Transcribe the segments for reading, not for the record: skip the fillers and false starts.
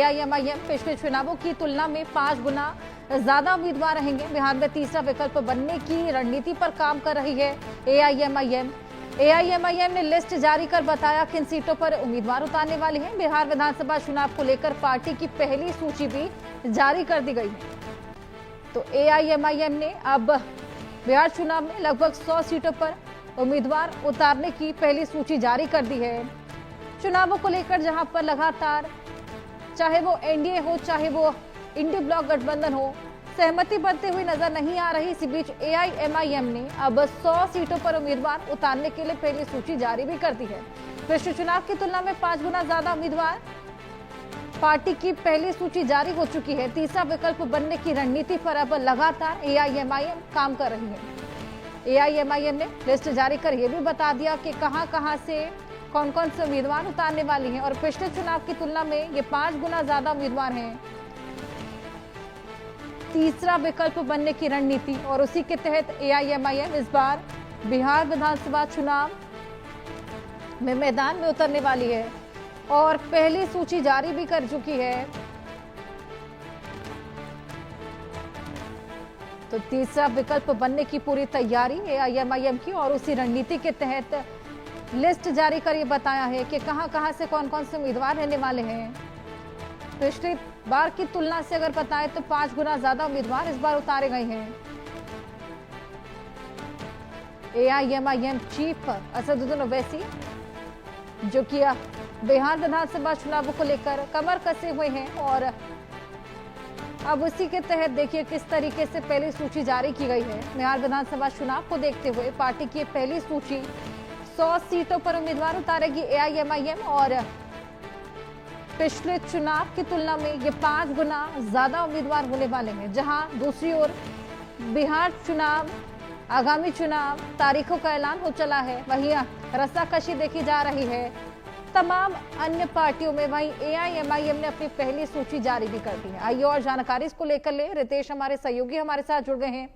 AIMIM पिछले चुनावों की तुलना में 5 गुना ज्यादा उम्मीदवार रहेंगे। बिहार में तीसरा विकल्प बनने की रणनीति पर काम कर रही है एआईएमआईएम ने लिस्ट जारी कर बताया किन सीटों पर उम्मीदवार उतारने वाले हैं। बिहार विधानसभा चुनाव को लेकर पार्टी की पहली सूची भी जारी कर दी गई है। तो एआईएमआईएम ने अब बिहार चुनाव में लगभग 100 सीटों पर उम्मीदवार उतारने की पहली सूची जारी कर दी है। चुनावों को लेकर जहां पर लगातार चाहे वो एनडीए हो चाहे वो इंडी ब्लॉक गठबंधन हो, सहमति बनते हुए नजर नहीं आ रही। इसी बीच एआईएमआईएम ने अब 100 सीटों पर उम्मीदवार उतारने के लिए पहली सूची जारी भी कर दी है। पिछले चुनाव की तुलना में 5 गुना ज्यादा उम्मीदवार, पार्टी की पहली सूची जारी हो चुकी है। तीसरा विकल्प बनने की रणनीति पर अब लगातार एआईएमआईएम काम कर रही है। एआईएमआईएम ने लिस्ट जारी कर यह भी बता दिया कि कहां से कौन कौन से उम्मीदवार उतारने वाली हैं और पिछले चुनाव की तुलना में ये 5 गुना ज्यादा उम्मीदवार हैं। तीसरा विकल्प बनने की रणनीति और उसी के तहत एआईएमआईएम इस बार बिहार विधानसभा चुनाव में मैदान में उतरने वाली है और पहली सूची जारी भी कर चुकी है। तो तीसरा विकल्प बनने की पूरी तैयारी एआईएमआईएम की और उसी रणनीति के तहत लिस्ट जारी कर ये बताया है कि कहां से कौन कौन से उम्मीदवार रहने वाले हैं। पिछली बार की तुलना से अगर बताएं तो 5 गुना ज्यादा उम्मीदवार इस बार उतारे गए हैं। एआईएमआईएम चीफ असदुद्दीन ओवैसी जो कि बिहार विधानसभा चुनावों को लेकर कमर कसे हुए हैं और अब उसी के तहत देखिए किस तरीके से पहली सूची जारी की गई है। बिहार विधानसभा चुनाव को देखते हुए पार्टी की पहली सूची 100 सीटों पर उम्मीदवार उतारेगी एआईएमआईएम और पिछले चुनाव की तुलना में ये 5 गुना ज्यादा उम्मीदवार होने वाले हैं। जहां दूसरी ओर बिहार चुनाव, आगामी चुनाव तारीखों का ऐलान हो चला है, वहीं रस्साकशी देखी जा रही है तमाम अन्य पार्टियों में। वहीं एआईएमआईएम ने अपनी पहली सूची जारी भी कर दी है। आइए और जानकारी इसको लेकर ले रितेश हमारे सहयोगी हमारे साथ जुड़ गए हैं।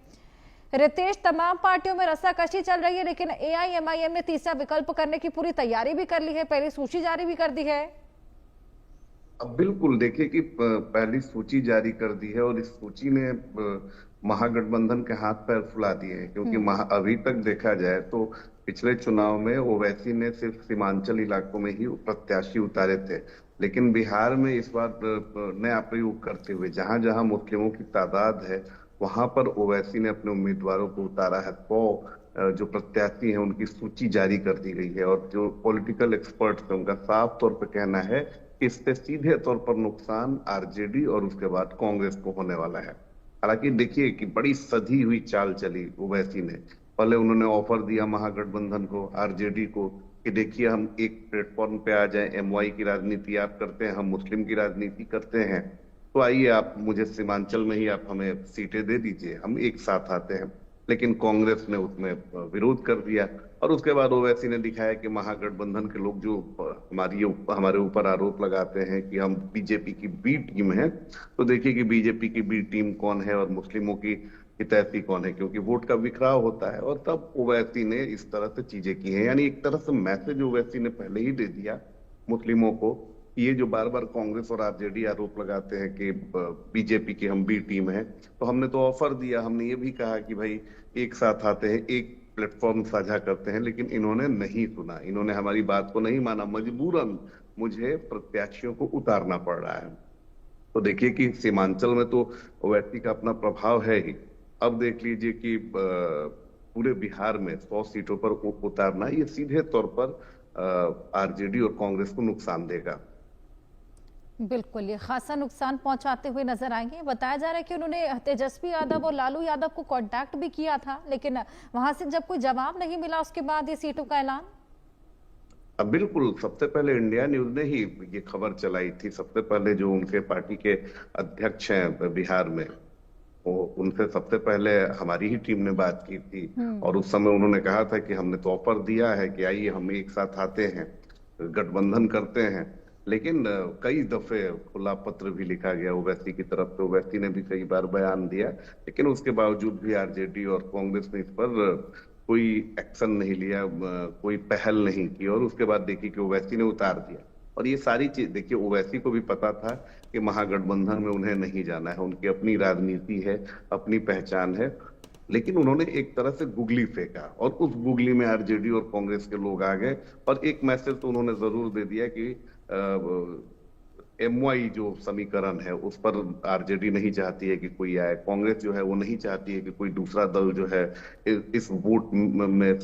रितेश, तमाम पार्टियों में रस्साकशी चल रही है लेकिन एआईएमआईएम ने तीसरा विकल्प करने की पूरी तैयारी भी कर ली है, पहली सूची जारी भी कर दी है। अब बिल्कुल देखिए कि पहली सूची जारी कर दी है और इस सूची ने महागठबंधन के हाथ पैर फुला दिए हैं क्योंकि अभी तक देखा जाए तो पिछले चुनाव में ओवैसी ने सिर्फ सीमांचल इलाकों में ही प्रत्याशी उतारे थे, लेकिन बिहार में इस बार नया प्रयोग करते हुए जहां जहां मुस्लिमों की तादाद है वहां पर ओवैसी ने अपने उम्मीदवारों को उतारा है। 100 जो प्रत्याशी हैं उनकी सूची जारी कर दी गई है और जो पॉलिटिकल एक्सपर्ट्स हैं उनका साफ तौर पर कहना है कि इससे सीधे तौर पर नुकसान आरजेडी और उसके बाद कांग्रेस को होने वाला है। हालांकि देखिए कि बड़ी सधी हुई चाल चली ओवैसी ने। पहले उन्होंने ऑफर दिया महागठबंधन को, आरजेडी को, कि देखिए हम एक प्लेटफॉर्म पे आ जाएं, एमवाई की राजनीति आप करते हैं, हम मुस्लिम की राजनीति करते हैं, तो आइए आप मुझे सीमांचल में ही आप हमें सीटें दे दीजिए, हम एक साथ आते हैं। लेकिन कांग्रेस ने उसमें विरोध कर दिया और उसके बाद ओवैसी ने दिखाया कि महागठबंधन के लोग जो हमारे ऊपर आरोप लगाते हैं कि हम बीजेपी की बी टीम है, तो देखिए कि बीजेपी की बी टीम कौन है और मुस्लिमों की हितैषी कौन है, क्योंकि वोट का बिखराव होता है। और तब ओवैसी ने इस तरह से चीजें की हैं, यानी एक तरह से मैसेज ओवैसी ने पहले ही दे दिया मुस्लिमों को। ये जो बार बार कांग्रेस और आरजेडी आरोप लगाते हैं कि बीजेपी की हम बी टीम है, तो हमने तो ऑफर दिया, हमने ये भी कहा कि भाई एक साथ आते हैं, एक प्लेटफॉर्म साझा करते हैं, लेकिन इन्होंने नहीं सुना, इन्होंने हमारी बात को नहीं माना। मजबूरन मुझे प्रत्याशियों को उतारना पड़ रहा है। तो देखिए कि सीमांचल में तो ओवैसी का अपना प्रभाव है ही। अब देख लीजिए कि पूरे बिहार में 100 सीटों पर उतारना ये सीधे तौर पर आरजेडी और कांग्रेस को नुकसान देगा। बिल्कुल, ये खासा नुकसान पहुंचाते हुए नजर आएंगे। बताया जा रहा है कि उन्होंने तेजस्वी यादव और लालू यादव को कांटेक्ट भी किया था, लेकिन वहां से जब कोई जवाब नहीं मिला उसके बाद ये सीटों का ऐलान। अब बिल्कुल सबसे पहले इंडिया न्यूज ने ही ये खबर चलाई थी। सबसे पहले जो उनके पार्टी के अध्यक्ष हैं बिहार में, वो उनसे सबसे पहले हमारी ही टीम ने बात की थी और उस समय उन्होंने कहा था कि हमने तो ऑफर दिया है कि आइए हम एक साथ आते हैं, गठबंधन करते हैं। लेकिन कई दफे खुला पत्र भी लिखा गया ओवैसी की तरफ से, ओवैसी ने भी कई बार बयान दिया, लेकिन उसके बावजूद भी आरजेडी और कांग्रेस ने इस पर कोई एक्शन नहीं लिया, कोई पहल नहीं की और उसके बाद देखिए कि ओवैसी ने उतार दिया। और ये सारी चीज देखिए, ओवैसी को भी पता था कि महागठबंधन में उन्हें नहीं जाना है, उनकी अपनी राजनीति है, अपनी पहचान है। लेकिन उन्होंने एक तरह से गुगली फेंका और उस गुगली में आरजेडी और कांग्रेस के लोग आ गए। और एक मैसेज तो उन्होंने जरूर दे दिया कि MY जो समीकरण है उस पर आरजेडी नहीं चाहती है कि कोई आए, कांग्रेस जो है वो नहीं चाहती है कि कोई दूसरा दल जो है इस वोट में से